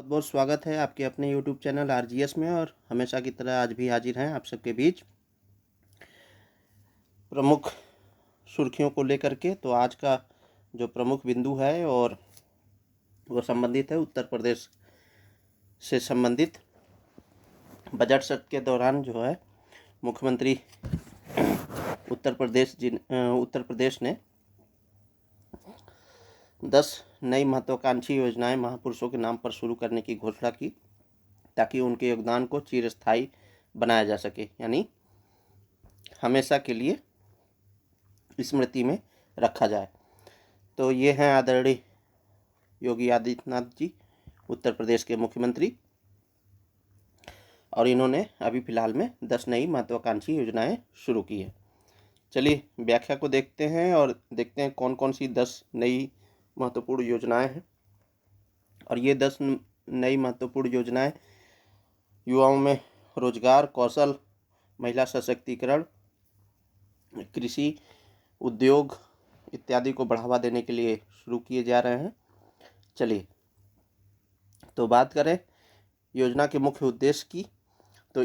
बहुत बहुत स्वागत है आपके अपने यूट्यूब चैनल आरजीएस में। और हमेशा की तरह आज भी हाजिर हैं आप सबके बीच प्रमुख सुर्खियों को लेकर के। तो आज का जो प्रमुख बिंदु है और वो संबंधित है उत्तर प्रदेश से संबंधित। बजट सत्र के दौरान जो है मुख्यमंत्री उत्तर प्रदेश ने 10 नई महत्वाकांक्षी योजनाएं महापुरुषों के नाम पर शुरू करने की घोषणा की, ताकि उनके योगदान को चिरस्थायी बनाया जा सके, यानी हमेशा के लिए स्मृति में रखा जाए। तो ये हैं आदरणीय योगी आदित्यनाथ जी, उत्तर प्रदेश के मुख्यमंत्री, और इन्होंने अभी फ़िलहाल में 10 नई महत्वाकांक्षी योजनाएं शुरू की है। चलिए व्याख्या को देखते हैं और देखते हैं कौन कौन सी 10 नई महत्वपूर्ण योजनाएं हैं। और ये 10 नई महत्वपूर्ण योजनाएं युवाओं में रोजगार, कौशल, महिला सशक्तिकरण, कृषि, उद्योग इत्यादि को बढ़ावा देने के लिए शुरू किए जा रहे हैं। चलिए तो बात करें योजना के मुख्य उद्देश्य की, तो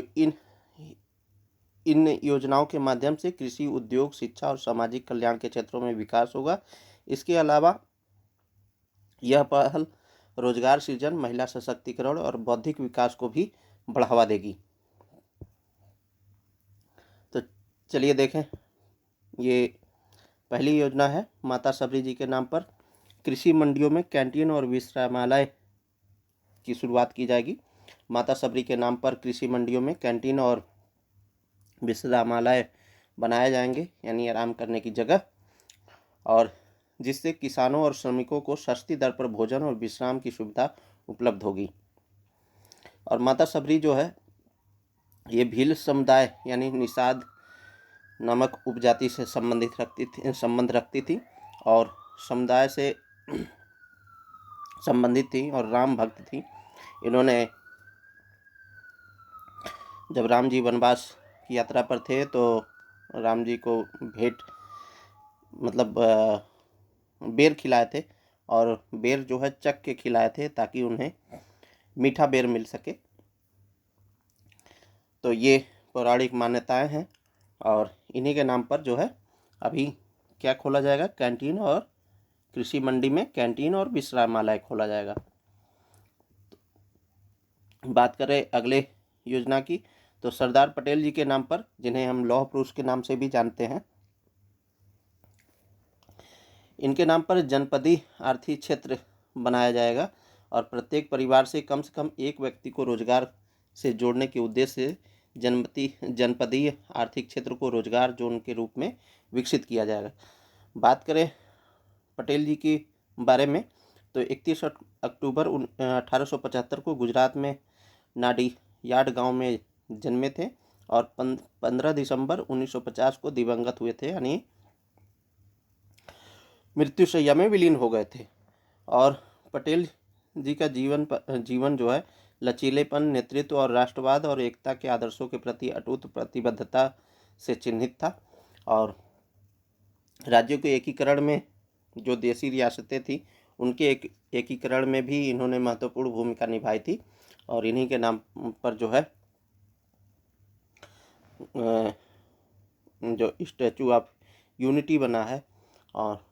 इन योजनाओं के माध्यम से कृषि, उद्योग, शिक्षा और सामाजिक कल्याण के क्षेत्रों में विकास होगा। इसके अलावा यह पहल रोजगार सृजन, महिला सशक्तिकरण और बौद्धिक विकास को भी बढ़ावा देगी। तो चलिए देखें, ये पहली योजना है माता सबरी जी के नाम पर कृषि मंडियों में कैंटीन और विश्रामालय की शुरुआत की जाएगी। माता सबरी के नाम पर कृषि मंडियों में कैंटीन और विश्रामालय बनाए जाएंगे, यानी आराम करने की जगह, और जिससे किसानों और श्रमिकों को सस्ती दर पर भोजन और विश्राम की सुविधा उपलब्ध होगी। और माता सबरी जो है ये भील समुदाय यानी निषाद नामक उपजाति से संबंध रखती थी और समुदाय से संबंधित थी और राम भक्त थी। इन्होंने जब राम जी वनवास की यात्रा पर थे तो राम जी को भेंट मतलब बेर खिलाए थे, और बेर जो है चख के खिलाए थे ताकि उन्हें मीठा बेर मिल सके। तो ये पौराणिक मान्यताएं हैं और इन्हीं के नाम पर जो है अभी क्या खोला जाएगा, कैंटीन, और कृषि मंडी में कैंटीन और विश्रामालय खोला जाएगा। बात करें अगले योजना की, तो सरदार पटेल जी के नाम पर, जिन्हें हम लौह पुरुष के नाम से भी जानते हैं, इनके नाम पर जनपदीय आर्थिक क्षेत्र बनाया जाएगा और प्रत्येक परिवार से कम एक व्यक्ति को रोजगार से जोड़ने के उद्देश्य से जनपदीय आर्थिक क्षेत्र को रोजगार जोन के रूप में विकसित किया जाएगा। बात करें पटेल जी के बारे में, तो 31 अक्टूबर 1875 को गुजरात में नाडियाड गांव में जन्मे थे और 15 दिसंबर 1950 को दिवंगत हुए थे, यानी मृत्युशैया में विलीन हो गए थे। और पटेल जी का जीवन जो है लचीलेपन, नेतृत्व और राष्ट्रवाद और एकता के आदर्शों के प्रति अटूट प्रतिबद्धता से चिन्हित था। और राज्यों के एकीकरण में, जो देशी रियासतें थी उनके एकीकरण में भी इन्होंने महत्वपूर्ण भूमिका निभाई थी। और इन्हीं के नाम पर जो है जो स्टैचू ऑफ यूनिटी बना है, और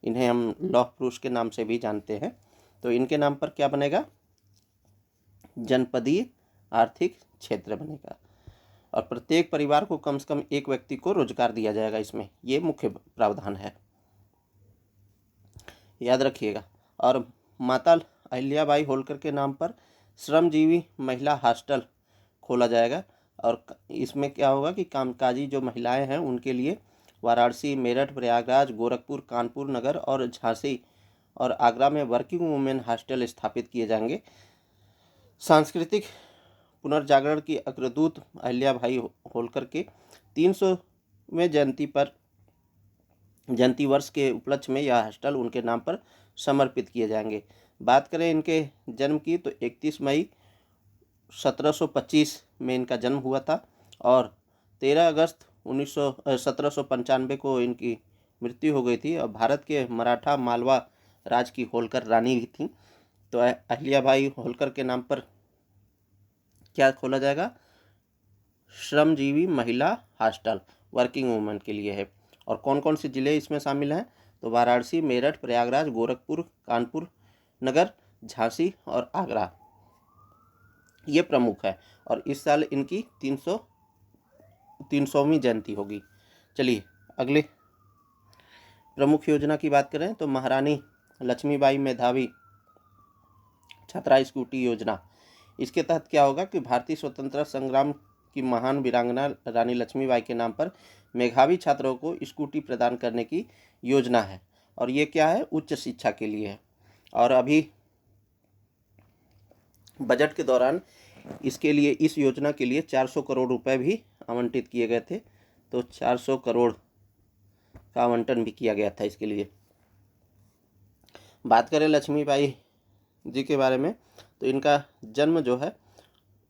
इन्हें हम लौह पुरुष के नाम से भी जानते हैं। तो इनके नाम पर क्या बनेगा, जनपदीय आर्थिक क्षेत्र बनेगा और प्रत्येक परिवार को कम से कम एक व्यक्ति को रोजगार दिया जाएगा। इसमें ये मुख्य प्रावधान है, याद रखिएगा। और माता अहिल्याबाई होलकर के नाम पर श्रमजीवी महिला हॉस्टल खोला जाएगा। और इसमें क्या होगा कि कामकाजी जो महिलाएं हैं उनके लिए वाराणसी, मेरठ, प्रयागराज, गोरखपुर, कानपुर नगर और झांसी और आगरा में वर्किंग वुमेन हॉस्टल स्थापित किए जाएंगे। सांस्कृतिक पुनर्जागरण की अग्रदूत अहिल्याबाई होलकर के 300वें जयंती वर्ष के उपलक्ष्य में यह हॉस्टल उनके नाम पर समर्पित किए जाएंगे। बात करें इनके जन्म की, तो 31 मई 1725 में इनका जन्म हुआ था और 13 अगस्त 1795 को इनकी मृत्यु हो गई थी। और भारत के मराठा मालवा राज की होलकर रानी भी थी। तो अहिल्याबाई होलकर के नाम पर क्या खोला जाएगा? श्रमजीवी महिला हॉस्टल वर्किंग वुमेन के लिए है। और कौन कौन से ज़िले इसमें शामिल हैं? तो वाराणसी, मेरठ, प्रयागराज, गोरखपुर, कानपुर नगर, झांसी और आगरा, ये प्रमुख है। और इस साल इनकी 300वीं जयंती होगी। चलिए अगले प्रमुख योजना की बात करें तो महारानी लक्ष्मीबाई मेधावी छात्रा स्कूटी योजना। इसके तहत क्या होगा कि भारतीय स्वतंत्रता संग्राम की महान वीरांगना रानी लक्ष्मीबाई के नाम पर मेधावी छात्रों को स्कूटी प्रदान करने की योजना है। और ये क्या है? उच्च शिक्षा के लिए है। और अभी बजट के दौरान इसके लिए, इस योजना के लिए 400 करोड़ रुपए भी आवंटित किए गए थे। तो 400 करोड़ का आवंटन भी किया गया था इसके लिए। बात करें लक्ष्मीबाई जी के बारे में तो इनका जन्म जो है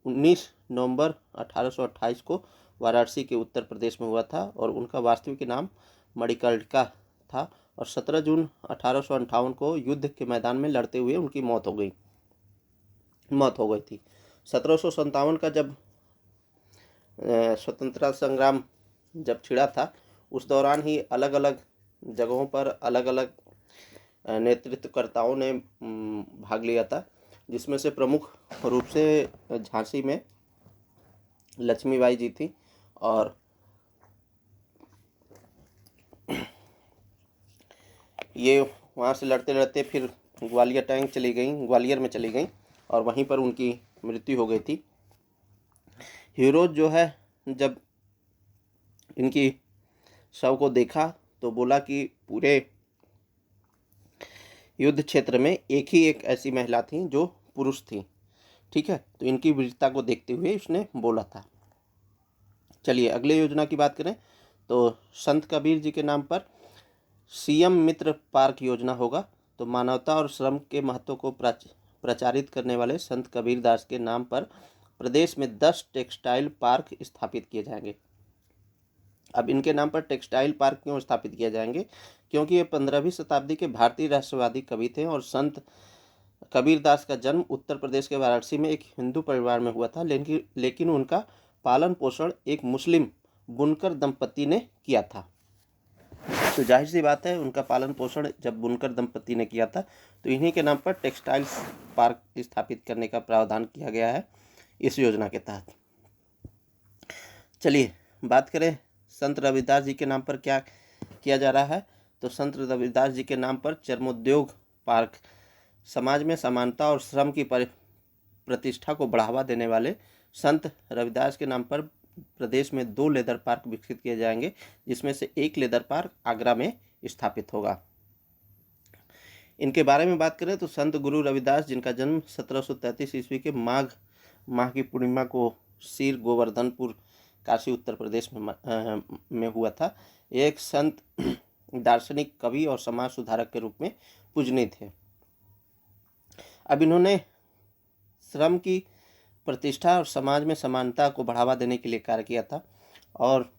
19 नवंबर 1828 को वाराणसी के उत्तर प्रदेश में हुआ था। और उनका वास्तविक नाम मणिकर्णिका था। और 17 जून 1858 को युद्ध के मैदान में लड़ते हुए उनकी मौत हो गई थी। 1757 का जब स्वतंत्रता संग्राम जब छिड़ा था, उस दौरान ही अलग अलग जगहों पर अलग अलग नेतृत्वकर्ताओं ने भाग लिया था, जिसमें से प्रमुख रूप से झांसी में लक्ष्मीबाई जी थी। और ये वहाँ से लड़ते लड़ते फिर ग्वालियर में चली गई और वहीं पर उनकी मृत्यु हो गई थी। हीरोज जो है जब इनकी शव को देखा तो बोला कि पूरे युद्ध क्षेत्र में एक ही एक ऐसी महिला थी जो पुरुष थी। ठीक है, तो इनकी वीरता को देखते हुए उसने बोला था। चलिए अगले योजना की बात करें तो संत कबीर जी के नाम पर सीएम मित्र पार्क योजना होगा। तो मानवता और श्रम के महत्व को प्रचारित करने वाले संत कबीरदास के नाम पर प्रदेश में 10 टेक्सटाइल पार्क स्थापित किए जाएंगे। अब इनके नाम पर टेक्सटाइल पार्क क्यों स्थापित किए जाएंगे? क्योंकि ये 15वीं शताब्दी के भारतीय राष्ट्रवादी कवि थे और संत कबीरदास का जन्म उत्तर प्रदेश के वाराणसी में एक हिंदू परिवार में हुआ था, लेकिन उनका पालन पोषण एक मुस्लिम बुनकर दंपति ने किया था। तो जाहिर सी बात है, उनका पालन पोषण जब बुनकर दंपति ने किया था तो इन्हीं के नाम पर टेक्सटाइल पार्क स्थापित करने का प्रावधान किया गया है इस योजना के तहत। चलिए बात करें संत रविदास जी के नाम पर क्या किया जा रहा है। तो संत रविदास जी के नाम पर चर्मोद्योग पार्क समाज में समानता और श्रम की प्रतिष्ठा को बढ़ावा देने वाले संत रविदास के नाम पर प्रदेश में 2 लेदर पार्क विकसित किए जाएंगे, जिसमें से एक लेदर पार्क आगरा में स्थापित होगा। इनके बारे में बात करें तो संत गुरु रविदास जिनका जन्म 1733 ईस्वी के माघ माह की पूर्णिमा को सीर गोवर्धनपुर काशी उत्तर प्रदेश में हुआ था। एक संत दार्शनिक कवि और समाज सुधारक के रूप में पूजनीय थे। अब इन्होंने श्रम की प्रतिष्ठा और समाज में समानता को बढ़ावा देने के लिए कार्य किया था। और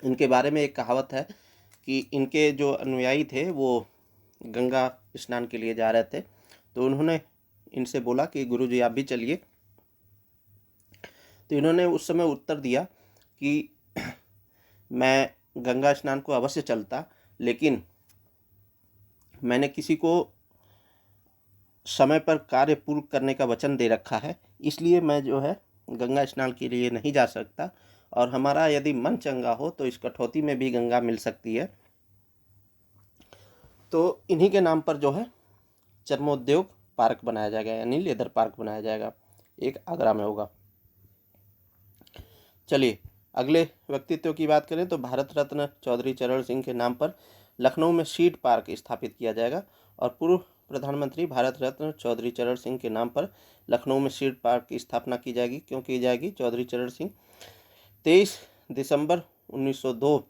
इनके बारे में एक कहावत है कि इनके जो अनुयायी थे वो गंगा स्नान के लिए जा रहे थे, तो उन्होंने इनसे बोला कि गुरुजी आप भी चलिए। तो इन्होंने उस समय उत्तर दिया कि मैं गंगा स्नान को अवश्य चलता, लेकिन मैंने किसी को समय पर कार्य पूर्ण करने का वचन दे रखा है, इसलिए मैं जो है गंगा स्नान के लिए नहीं जा सकता। और हमारा यदि मन चंगा हो तो इस कठौती में भी गंगा मिल सकती है। तो इन्हीं के नाम पर जो है चर्मोद्योग पार्क बनाया जाएगा, यानी लेदर पार्क बनाया जाएगा, एक आगरा में होगा। चलिए अगले व्यक्तित्व की बात करें तो भारत रत्न चौधरी चरण सिंह के नाम पर लखनऊ में सीड पार्क स्थापित किया जाएगा। और पूर्व प्रधानमंत्री भारत रत्न चौधरी चरण सिंह के नाम पर लखनऊ में सीड पार्क की स्थापना की जाएगी। क्यों की जाएगी? चौधरी चरण सिंह 23 दिसंबर 1902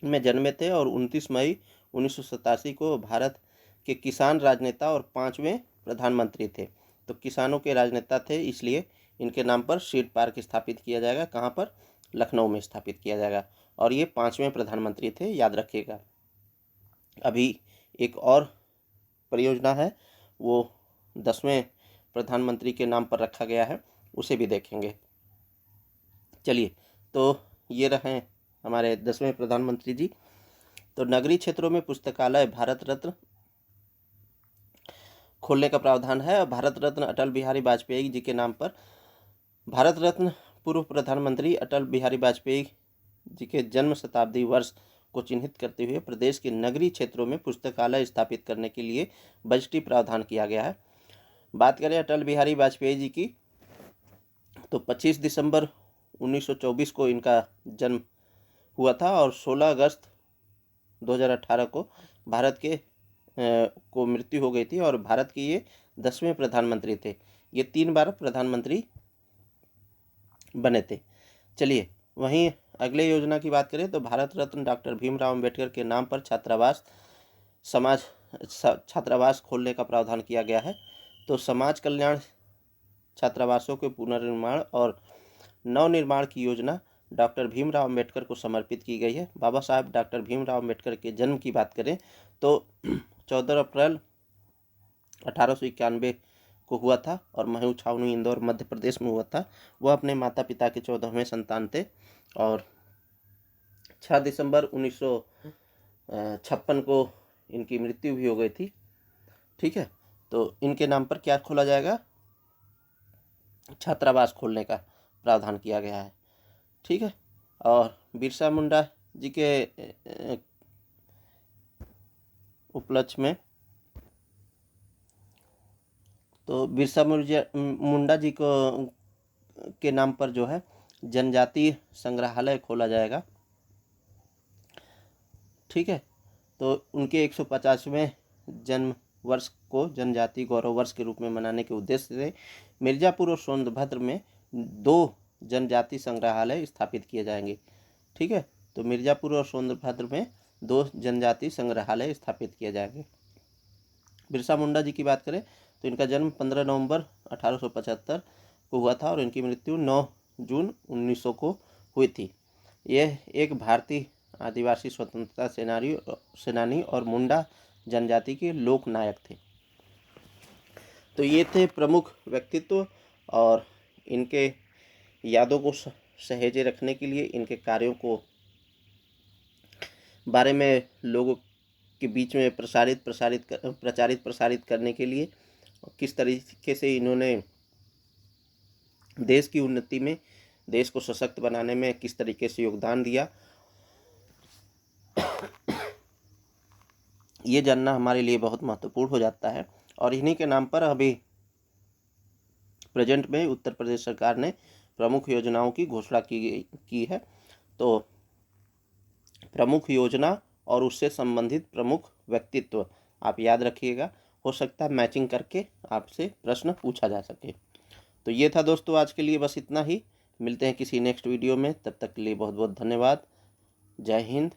में जन्मे थे और 29 मई 1987 को भारत के किसान राजनेता और 5वें प्रधानमंत्री थे। तो किसानों के राजनेता थे, इसलिए इनके नाम पर सीड पार्क स्थापित किया जाएगा। कहाँ पर? लखनऊ में स्थापित किया जाएगा। और ये 5वें प्रधानमंत्री थे, याद रखिएगा। अभी एक और परियोजना है वो 10वें प्रधानमंत्री के नाम पर रखा गया है, उसे भी देखेंगे। चलिए, तो ये रहे हमारे 10वें प्रधानमंत्री जी। तो नगरीय क्षेत्रों में पुस्तकालय भारत रत्न खोलने का प्रावधान है। और भारत रत्न अटल बिहारी वाजपेयी जी के नाम पर भारत रत्न पूर्व प्रधानमंत्री अटल बिहारी वाजपेयी जी के जन्म शताब्दी वर्ष को चिन्हित करते हुए प्रदेश के नगरीय क्षेत्रों में पुस्तकालय स्थापित करने के लिए बजटीय प्रावधान किया गया है। बात करें अटल बिहारी वाजपेयी जी की, तो 25 दिसंबर 1924 को इनका जन्म हुआ था और 16 अगस्त 2018 को भारत के को मृत्यु हो गई थी। और भारत के ये 10वें प्रधानमंत्री थे। ये 3 बार प्रधानमंत्री बने थे। चलिए, वहीं अगले योजना की बात करें तो भारत रत्न डॉक्टर भीमराव अंबेडकर के नाम पर छात्रावास खोलने का प्रावधान किया गया है। तो समाज कल्याण छात्रावासों के पुनर्निर्माण और नवनिर्माण की योजना डॉक्टर भीमराव अंबेडकर को समर्पित की गई है। बाबा साहब डॉक्टर भीमराव अंबेडकर के जन्म की बात करें तो 14 अप्रैल 1891 को हुआ था और महू छावनी इंदौर मध्य प्रदेश में हुआ था। वह अपने माता पिता के 14वें संतान थे और 6 दिसंबर 1956 को इनकी मृत्यु भी हो गई थी। ठीक है, तो इनके नाम पर क्या खोला जाएगा? छात्रावास खोलने का प्रावधान किया गया है। ठीक है, और बिरसा मुंडा जी के उपलक्ष्य में तो बिरसा मुंडा जी को के नाम पर जो है जनजातीय संग्रहालय खोला जाएगा। ठीक है, तो उनके 150वें जन्म वर्ष को जनजातीय गौरव वर्ष के रूप में मनाने के उद्देश्य से मिर्जापुर और सोनभद्र में 2 जनजातीय संग्रहालय स्थापित किए जाएंगे। ठीक है, तो मिर्जापुर और सोनभद्र में 2 जनजातीय संग्रहालय स्थापित किए जाएंगे। बिरसा मुंडा जी की बात करें तो इनका जन्म 15 नवंबर 1875 को हुआ था और इनकी मृत्यु 9 जून 1900 को हुई थी। यह एक भारतीय आदिवासी स्वतंत्रता सेनानी और मुंडा जनजाति के लोक नायक थे। तो ये थे प्रमुख व्यक्तित्व और इनके यादों को सहेजे रखने के लिए, इनके कार्यों को बारे में लोगों के बीच में प्रचारित करने के लिए किस तरीके से इन्होंने देश की उन्नति में, देश को सशक्त बनाने में किस तरीके से योगदान दिया, ये जानना हमारे लिए बहुत महत्वपूर्ण हो जाता है। और इन्हीं के नाम पर अभी प्रेजेंट में उत्तर प्रदेश सरकार ने प्रमुख योजनाओं की घोषणा की है। तो प्रमुख योजना और उससे संबंधित प्रमुख व्यक्तित्व आप याद रखिएगा, हो सकता है मैचिंग करके आपसे प्रश्न पूछा जा सके। तो ये था दोस्तों आज के लिए बस इतना ही। मिलते हैं किसी नेक्स्ट वीडियो में, तब तक के लिए बहुत बहुत धन्यवाद। जय हिंद,